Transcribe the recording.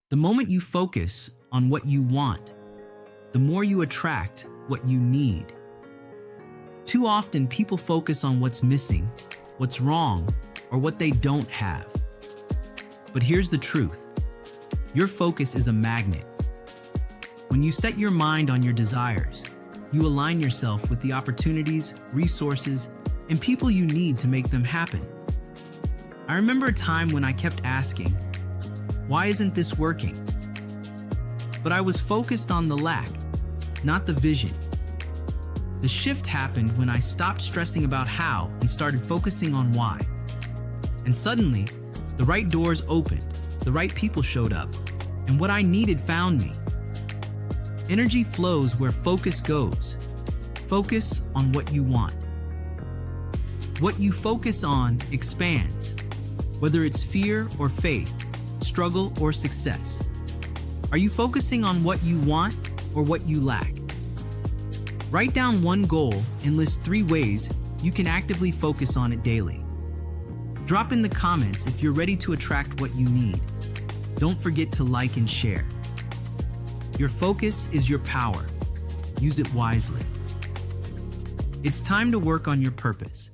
The moment you focus on what you want, the more you attract what you need. Too often, people focus on what's missing, what's wrong, or what they don't have. But here's the truth. Your focus is a magnet. When you set your mind on your desires, you align yourself with the opportunities, resources, and people you need to make them happen. I remember a time when I kept asking, why isn't this working? But I was focused on the lack, not the vision. The shift happened when I stopped stressing about how and started focusing on why. And suddenly, the right doors opened, the right people showed up, and what I needed found me. Energy flows where focus goes. Focus on what you want. What you focus on expands, whether it's fear or faith, struggle or success. Are you focusing on what you want or what you lack? Write down one goal and list 3 ways you can actively focus on it daily. Drop in the comments if you're ready to attract what you need. Don't forget to like and share. Your focus is your power. Use it wisely. It's time to work on your purpose.